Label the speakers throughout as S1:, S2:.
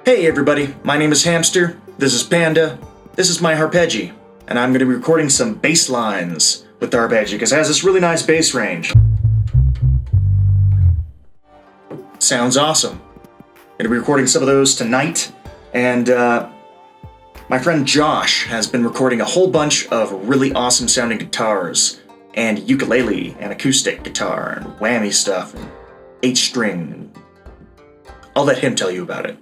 S1: Hey everybody, my name is Hamster, this is Panda, this is my arpeggio, and I'm going to be recording some bass lines with the arpeggio because it has this really nice bass range. Sounds awesome. I'm going to be recording some of those tonight, and my friend Josh has been recording a whole bunch of really awesome sounding guitars, and ukulele, and acoustic guitar, and whammy stuff, and H-string. I'll let him tell you about it.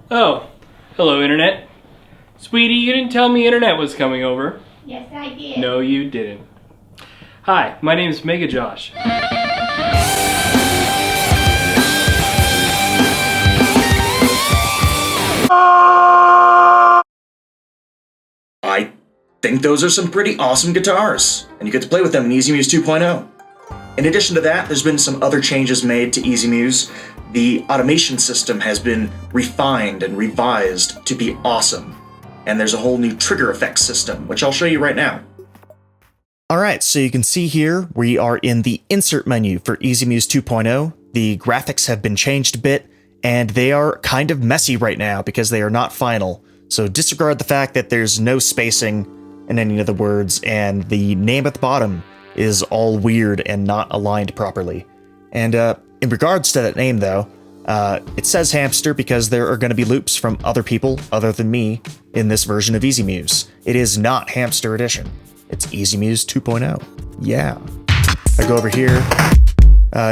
S2: Oh, hello Internet. Sweetie, you didn't tell me Internet was coming over.
S3: Yes, I did.
S2: No, you didn't. Hi, my name is MegaJosh.
S1: I think those are some pretty awesome guitars, and you get to play with them in EZMUZE 2.0. In addition to that, there's been some other changes made to EZMUZE. The automation system has been refined and revised to be awesome, and there's a whole new trigger effects system, which I'll show you right now. Alright, so you can see here, we are in the insert menu for EZMUZE 2.0. The graphics have been changed a bit, and they are kind of messy right now because they are not final. So disregard the fact that there's no spacing in any of the words, and the name at the bottom is all weird and not aligned properly. And in regards to that name though, it says Hamster because there are going to be loops from other people other than me in this version of EZMUZE. It is not Hamster Edition. It's EZMUZE 2.0. Yeah. If I go over here,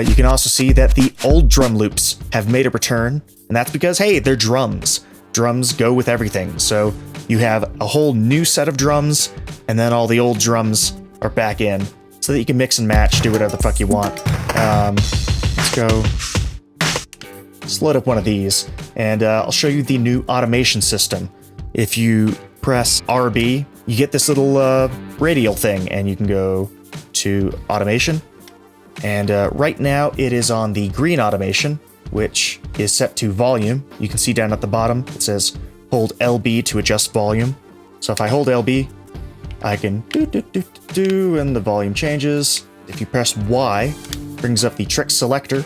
S1: you can also see that the old drum loops have made a return, and that's because, hey, they're drums. Drums go with everything, so you have a whole new set of drums, and then all the old drums are back in, so that you can mix and match, do whatever the fuck you want. Let's go. Let's load up one of these, and I'll show you the new automation system. If you press RB, you get this little radial thing, and you can go to automation. And right now it is on the green automation, which is set to volume. You can see down at the bottom, it says hold LB to adjust volume. So if I hold LB, I can do, and the volume changes. If you press Y, it brings up the trick selector,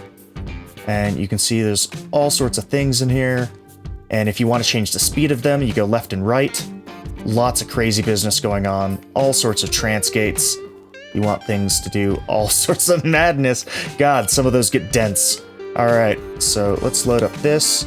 S1: and you can see there's all sorts of things in here. And if you want to change the speed of them, you go left and right. Lots of crazy business going on, all sorts of trance gates. You want things to do all sorts of madness. God, some of those get dense. Alright, so let's load up this.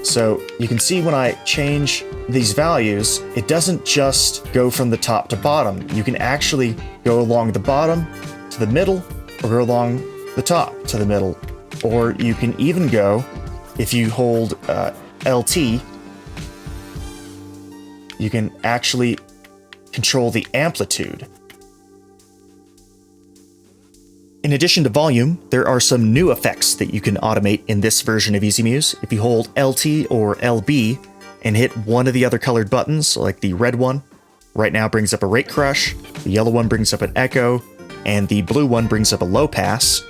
S1: So you can see when I change these values, it doesn't just go from the top to bottom. You can actually go along the bottom to the middle, or go along the top to the middle. Or you can even go, if you hold LT, you can actually control the amplitude. In addition to volume, there are some new effects that you can automate in this version of EZMUZE. If you hold LT or LB and hit one of the other colored buttons, like the red one, right now brings up a rate crush, the yellow one brings up an echo, and the blue one brings up a low pass.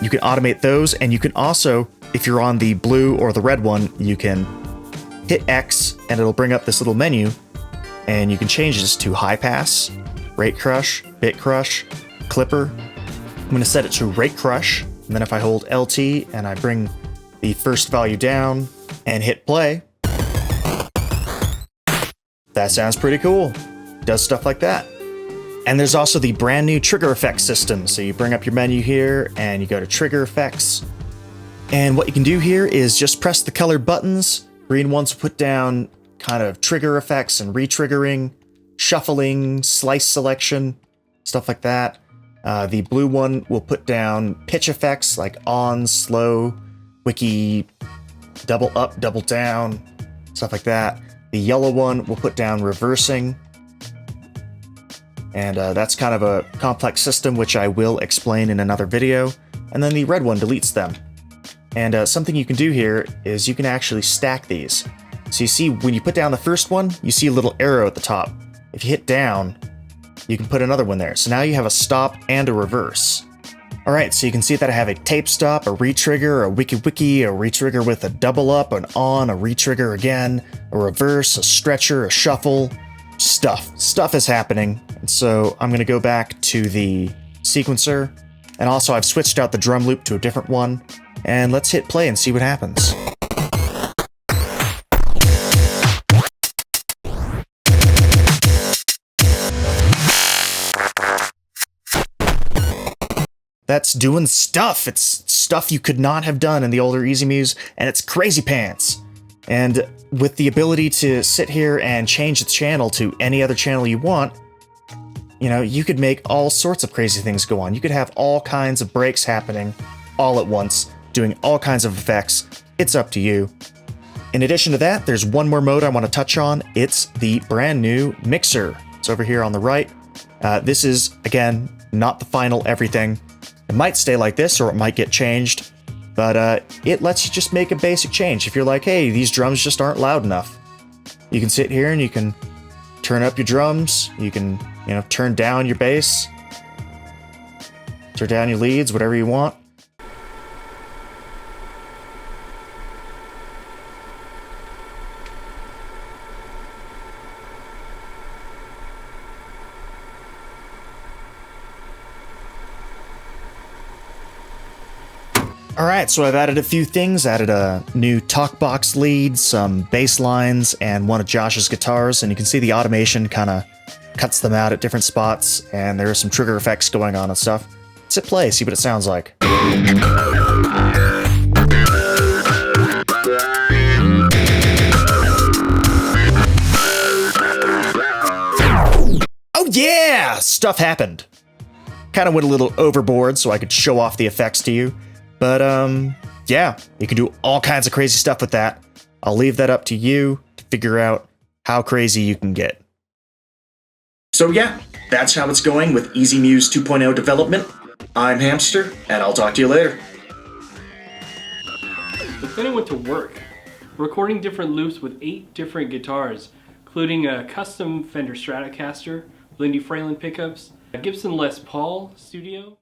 S1: You can automate those, and you can also, if you're on the blue or the red one, you can hit X and it'll bring up this little menu, and you can change this to high pass, rate crush, bit crush, clipper. I'm going to set it to rate crush, and then if I hold LT and I bring the first value down and hit play, that sounds pretty cool. Does stuff like that. And there's also the brand new trigger effects system. So you bring up your menu here and you go to trigger effects. And what you can do here is just press the colored buttons. Green ones will put down kind of trigger effects and re-triggering, shuffling, slice selection, stuff like that. The blue one will put down pitch effects like on, slow, wiki, double up, double down, stuff like that. The yellow one will put down reversing. And that's kind of a complex system, which I will explain in another video. And then the red one deletes them. And something you can do here is you can actually stack these. So you see when you put down the first one, you see a little arrow at the top. If you hit down, you can put another one there. So now you have a stop and a reverse. Alright, so you can see that I have a tape stop, a retrigger, a wiki wiki, a retrigger with a double up, an on, a retrigger again, a reverse, a stretcher, a shuffle. Stuff is happening. And so I'm gonna go back to the sequencer, and also I've switched out the drum loop to a different one, and let's hit play and see what happens. That's doing stuff. It's stuff you could not have done in the older EZMUZE, and it's crazy pants. And with the ability to sit here and change the channel to any other channel you want, you know, you could make all sorts of crazy things go on. You could have all kinds of breaks happening all at once, doing all kinds of effects. It's up to you. In addition to that, there's one more mode I want to touch on. It's the brand new mixer. It's over here on the right. This is, again, not the final everything. It might stay like this, or it might get changed, but it lets you just make a basic change. If you're like, hey, these drums just aren't loud enough, you can sit here and you can turn up your drums, you can, you know, turn down your bass, turn down your leads, whatever you want. Alright, so I've added a few things, added a new talk box lead, some bass lines, and one of Josh's guitars, and you can see the automation kind of cuts them out at different spots, and there are some trigger effects going on and stuff. Let's hit play, see what it sounds like. Oh yeah! Stuff happened. Kind of went a little overboard so I could show off the effects to you. But, yeah, you can do all kinds of crazy stuff with that. I'll leave that up to you to figure out how crazy you can get. So yeah, that's how it's going with EZMUZE 2.0 development. I'm Hamster, and I'll talk to you later.
S2: But then I went to work, recording different loops with 8 different guitars, including a custom Fender Stratocaster, Lindy Fralin pickups, a Gibson Les Paul Studio,